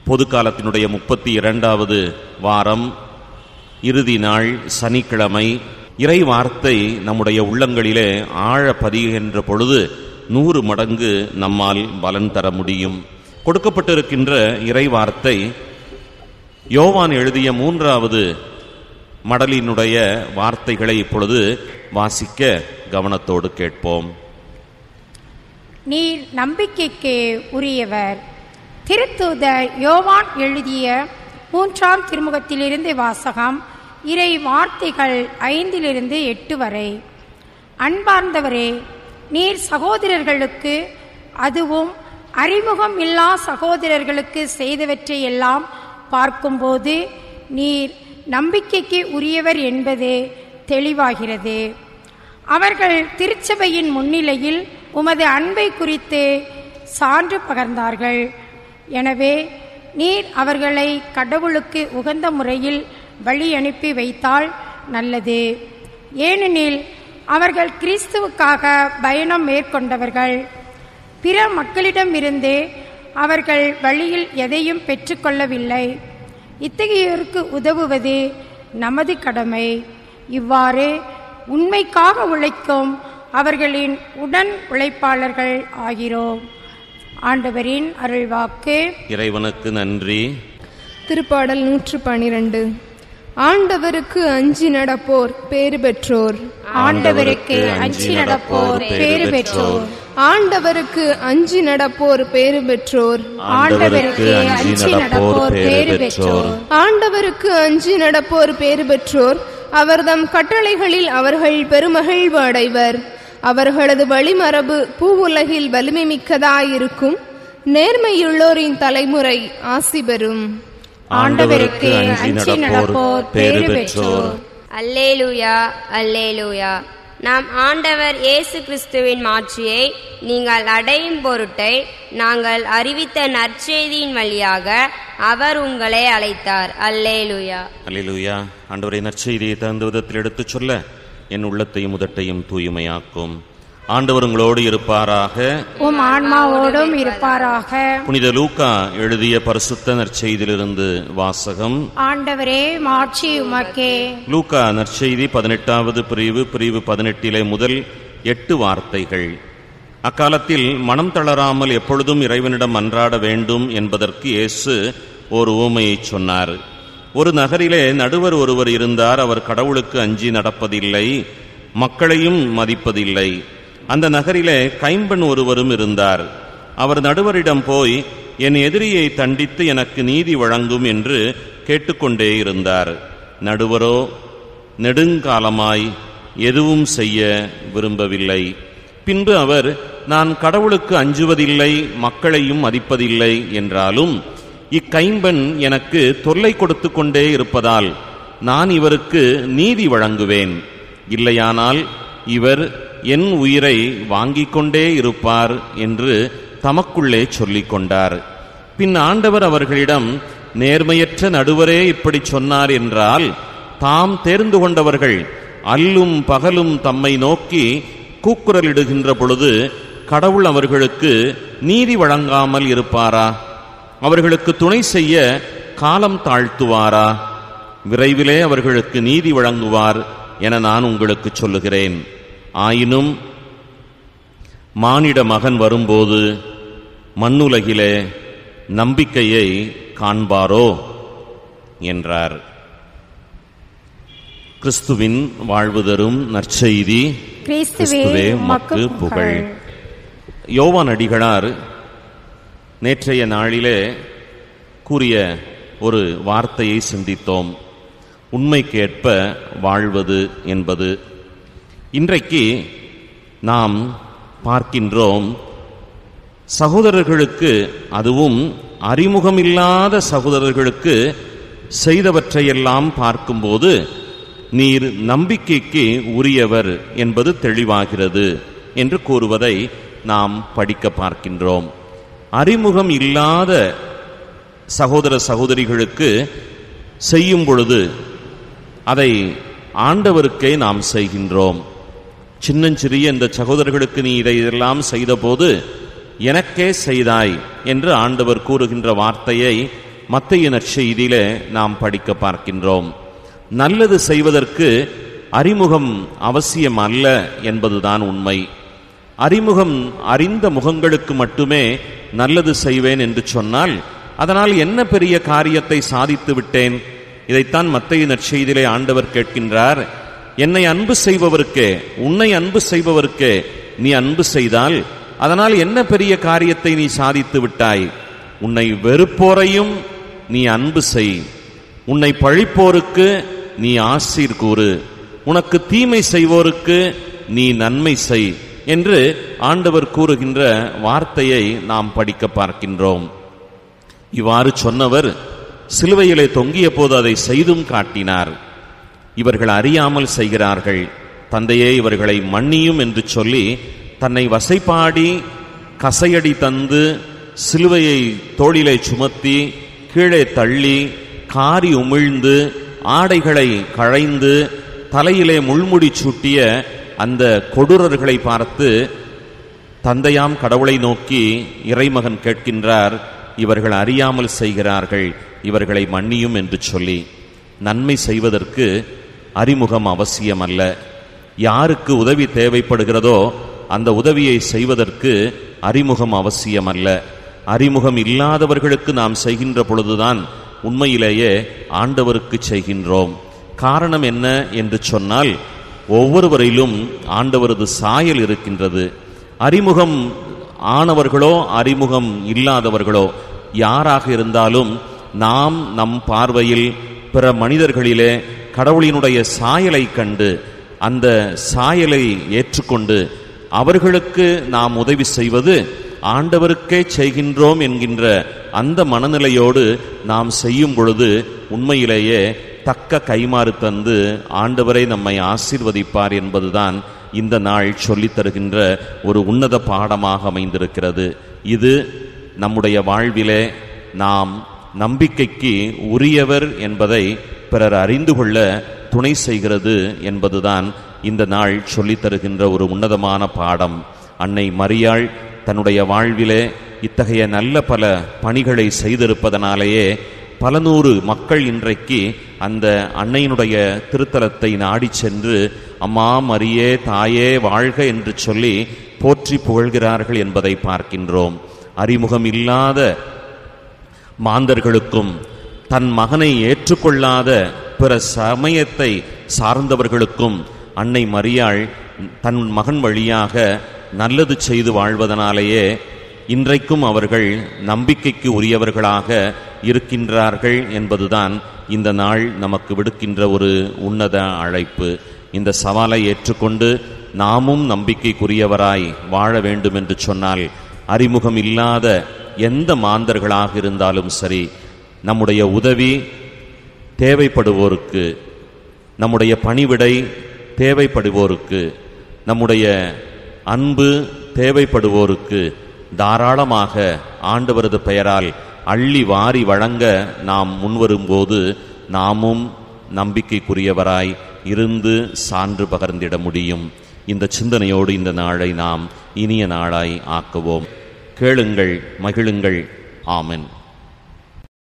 பொது காலத்தினுடைய 32வது வாரம், இறுதி நாள், சனிக்கிழமை. இறை வார்த்தை நம்முடைய உள்ளங்களிலே ஆழ பதிகின்ற பொழுது 100 மடங்கு நம்மால் பலன் தர முடியும். கொடுக்கப்பட்டிருக்கின்ற இறை வார்த்தை யோவான் எழுதிய 3வது மடலினுடைய வார்த்தைகளை இப்பொழுது வாசிக்க கவனத்தோடு கேட்போம். நீர் நம்பிக்கைக்கு உரியவர். திருத்தூதர் யோவான் எழுதிய 3ஆம் திருமுகத்திலிருந்து வாசகம். இறை வார்த்தைகள் 5-8 வரை. அன்பார்ந்தவரே, நீர் சகோதரர்களுக்கு, அதுவும் அறிமுகம் இல்லா சகோதரர்களுக்கு செய்தவற்றை எல்லாம் பார்க்கும்போது நீர் நம்பிக்கைக்கு உரியவர் என்பது தெளிவாகிறது. அவர்கள் திருச்சபையின் முன்னிலையில் உமது அன்பை குறித்து சான்று பகர்ந்தார்கள். எனவே நீர் அவர்களை கடவுளுக்கு உகந்த முறையில் வழி அனுப்பி வைத்தால் நல்லது. ஏனெனில் அவர்கள் கிறிஸ்துவுக்காக பயணம் மேற்கொண்டவர்கள். பிற மக்களிடமிருந்து அவர்கள் வழியில் எதையும் பெற்றுக்கொள்ளவில்லை. இத்தகையோருக்கு உதவுவது நமது கடமை. இவ்வாறு உண்மைக்காக உழைக்கும் அவர்களின் உடன் உழைப்பாளர்கள் ஆகிறோம். ஆண்டவரின் அருள்வாக்கு. இறைவனுக்கு நன்றி. திருப்பாடல் 112. ஆண்டவருக்கு அஞ்சி நடப்போர் பேறு பெற்றோர். ஆண்டவருக்கு அஞ்சி நடப்போர் பேறு பெற்றோர். ஆண்டவருக்கு அஞ்சி நடப்போர் பேறு பெற்றோர். ஆண்டவருக்கு அஞ்சி நடப்போர் பேறு பெற்றோர். ஆண்டவருக்கு அஞ்சி நடப்போர் பேறு பெற்றோர். அவர்தம் கட்டளைகளில் அவர்கள் பெருமகிழ்வு அடைவர். அவர்களது வழிமரபு பூவுலகில் வலிமை மிக்கதாயிருக்கும். நேர்மையுள்ளோரின் தலைமுறை ஆசி பெறும். ஆண்டவருக்கு அஞ்சி நடப்போர் பேறு பெற்றோர். அல்லேலூயா, அல்லேலூயா. நாம் ஆண்டவர் இயேசு கிறிஸ்துவின் மாட்சியை நீங்கள் அடையும் பொருட்டை நாங்கள் அறிவித்த நற்செய்தியின் வழியாக அவர் உங்களை அழைத்தார். அல்லேலூயா, அல்லேலூயா. ஆண்டவரை நற்செய்தியை தகுந்த விதத்தில் எடுத்துச் சொல்ல என் உள்ளத்தையும் உதட்டையும் தூய்மையாக்கும். ஆண்டவர் உங்களோடு இருப்பாராக, உம் ஆன்மாவோடும் இருப்பாராக. புனித லூக்கா எழுதிய பரிசுத்த நற்செய்தியிலிருந்து வாசகம். ஆண்டவரே, மாட்சி உமக்கே. லூக்கா நற்செய்தி 18வது பிரிவு 18 முதல் 8 வார்த்தைகள். அக்காலத்தில் மனம் தளராமல் எப்பொழுதும் இறைவனிடம் மன்றாட வேண்டும் என்பதற்கு இயேசு ஒரு உவமையை சொன்னார். ஒரு நகரிலே நடுவர் ஒருவர் இருந்தார். அவர் கடவுளுக்கு அஞ்சி நடப்பதில்லை, மக்களையும் மதிப்பதில்லை. அந்த நகரிலே கைம்பெண் ஒருவரும் இருந்தார். அவர் நடுவரிடம் போய், என் எதிரியை தண்டித்து எனக்கு நீதி வழங்கும் என்று கேட்டுக்கொண்டே இருந்தார். நடுவரோ நெடுங்காலமாய் எதுவும் செய்ய விரும்பவில்லை. பின்பு அவர், நான் கடவுளுக்கு அஞ்சுவதில்லை, மக்களையும் மதிப்பதில்லை என்றாலும் இக்கைம்பெண் எனக்கு தொல்லை கொடுத்து கொண்டே இருப்பதால் நான் இவருக்கு நீதி வழங்குவேன். இல்லையானால் இவர் என் உயிரை வாங்கிக் கொண்டே இருப்பார் என்று தமக்குள்ளே சொல்லிக் கொண்டார். பின் ஆண்டவர் அவர்களிடம், நேர்மையற்ற நடுவரே இப்படி சொன்னார் என்றால், தாம் தேர்ந்து கொண்டவர்கள் அல்லும் பகலும் தம்மை நோக்கி கூக்குரலிடுகின்ற பொழுது கடவுள் அவர்களுக்கு நீதி வழங்காமல் இருப்பாரா? அவர்களுக்கு துணை செய்ய காலம் தாழ்த்துவாரா? விரைவிலே அவர்களுக்கு நீதி வழங்குவார் என நான் உங்களுக்கு சொல்லுகிறேன். ஆயினும் மானிட மகன் வரும்போது மண்ணுலகிலே நம்பிக்கையை காண்பாரோ என்றார். கிறிஸ்துவின் வாழ்வு தரும் நற்செய்தி. கிறிஸ்துவே உமக்கு புகழ். யோவான் அடிகளார் நேற்றைய நாளிலே கூறிய ஒரு வார்த்தையை சிந்தித்தோம். உண்மைக்கேற்ப வாழ்வது என்பது. இன்றைக்கு நாம் பார்க்கின்றோம், சகோதரர்களுக்கு, அதுவும் அறிமுகமில்லாத சகோதரர்களுக்கு செய்தவற்றையெல்லாம் பார்க்கும்போது நீர் நம்பிக்கைக்கு உரியவர் என்பது தெளிவாகிறது என்று கூறுவதை நாம் படிக்க பார்க்கின்றோம். அறிமுகம் இல்லாத சகோதர சகோதரிகளுக்கு செய்யும் பொழுது அதை ஆண்டவருக்கே நாம் செய்கின்றோம். சின்னஞ்சிறிய இந்த சகோதரர்களுக்கு நீ இதையெல்லாம் செய்த போது எனக்கே செய்தாய் என்று ஆண்டவர் கூறுகின்ற வார்த்தையை மத்தேயு நற்செய்தியிலே நாம் படிக்க பார்க்கின்றோம். நல்லது செய்வதற்கு அறிமுகம் அவசியம் அல்ல என்பதுதான் உண்மை. அறிமுகம் அறிந்த முகங்களுக்கு மட்டுமே நல்லது செய்வேன் என்று சொன்னால் அதனால் என்ன பெரிய காரியத்தை சாதித்து விட்டேன்? இதைத்தான் மத்தேயு நற்செய்தியிலே ஆண்டவர் கேட்கின்றார். என்னை அன்பு செய்பவருக்கே, உன்னை அன்பு செய்பவருக்கே நீ அன்பு செய்தால் அதனால் என்ன பெரிய காரியத்தை நீ சாதித்து விட்டாய்? உன்னை வெறுப்போரையும் நீ அன்பு செய், உன்னை பழிப்போருக்கு நீ ஆசீர் கூறு, உனக்கு தீமை செய்வோருக்கு நீ நன்மை செய் என்று ஆண்டவர் கூறுகின்ற வார்த்தையை நாம் படிக்க பார்க்கின்றோம். இவ்வாறு சொன்னவர் சிலுவையிலே தொங்கிய போது அதை செய்தும் காட்டினார். இவர்கள் அறியாமல் செய்கிறார்கள், தந்தையே இவர்களை மன்னியும் என்று சொல்லி தன்னை வசைபாடி கசையடி தந்து சிலுவையை தோளிலே சுமத்தி கீழே தள்ளி காரி உமிழ்ந்து ஆடைகளை களைந்து தலையிலே முள்முடி சூட்டிய அந்த கொடூரர்களை பார்த்து தந்தையாம் கடவுளை நோக்கி இறைமகன் கேட்கின்றார், இவர்கள் அறியாமல் செய்கிறார்கள், இவர்களை மன்னியும் என்று சொல்லி. நன்மை செய்வதற்கு அறிமுகம் அவசியம் அல்ல. யாருக்கு உதவி தேவைப்படுகிறதோ அந்த உதவியை செய்வதற்கு அறிமுகம் அவசியம் அல்ல. அறிமுகம் இல்லாதவர்களுக்கு நாம் செய்கின்ற பொழுதுதான் உண்மையிலேயே ஆண்டவருக்கு செய்கின்றோம். காரணம் என்ன என்று சொன்னால், ஒவ்வொருவரிலும் ஆண்டவரது சாயல் இருக்கின்றது. அறிமுகம் ஆனவர்களோ அறிமுகம் இல்லாதவர்களோ யாராக இருந்தாலும் நாம் நம் பார்வையில் பிற மனிதர்களிலே கடவுளினுடைய சாயலை கண்டு அந்த சாயலை ஏற்றுக்கொண்டு அவர்களுக்கு நாம் உதவி செய்வது ஆண்டவருக்கே செய்கின்றோம் என்கின்ற அந்த மனநிலையோடு நாம் செய்யும் பொழுது உண்மையிலேயே தக்க கைமாறு தந்து ஆண்டவரை நம்மை ஆசீர்வதிப்பார் என்பதுதான் இந்த நாள் சொல்லித் தருகின்ற ஒரு உன்னத பாடமாக அமைந்திருக்கிறது. இது நம்முடைய வாழ்விலே நாம் நம்பிக்கைக்கு உரியவர் என்பதை பிறர் அறிந்து கொள்ள துணை செய்கிறது என்பதுதான் இந்த நாள் சொல்லித் தருகின்ற ஒரு உன்னதமான பாடம். அன்னை மரியாள் தன்னுடைய வாழ்விலே இத்தகைய நல்ல பல பணிகளை செய்திருப்பதனாலேயே பல நூறு மக்கள் இன்றைக்கு அந்த அன்னையினுடைய திருத்தலத்தை நாடி சென்று அம்மா மரியே தாயே வாழ்க என்று சொல்லி போற்றி புகழ்கிறார்கள் என்பதை பார்க்கின்றோம். அறிமுகம் இல்லாத மாந்தர்களுக்கும் தன் மகனை ஏற்றுக்கொள்ளாத பிற சமயத்தை சார்ந்தவர்களுக்கும் அன்னை மரியாள் தன் மகன் வழியாக நல்லது செய்து வாழ்வதனாலேயே இன்றைக்கும் அவர்கள் நம்பிக்கைக்கு உரியவர்களாக இருக்கின்றார்கள் என்பதுதான் இந்த நாள் நமக்கு விடுக்கின்ற ஒரு உன்னத அழைப்பு. இந்த சவாலை ஏற்றுக்கொண்டு நாமும் நம்பிக்கைக்குரியவராய் வாழ வேண்டும் என்று சொன்னால் அறிமுகம் இல்லாத எந்த மாந்தர்களாக இருந்தாலும் சரி, நம்முடைய உதவி தேவைப்படுவோருக்கு, நம்முடைய பணிவிடை தேவைப்படுவோருக்கு, நம்முடைய அன்பு தேவைப்படுவோருக்கு தாராளமாக ஆண்டவரது பெயரால் அள்ளி வாரி வழங்க நாம் முன்வரும்போது நாமும் நம்பிக்கைக்குரியவராய் இருந்து சான்று பகர்ந்திட முடியும். இந்த சிந்தனையோடு இந்த நாளை நாம் இனிய நாளாய் ஆக்குவோம். கேளுங்கள், மகிழுங்கள். ஆமென்.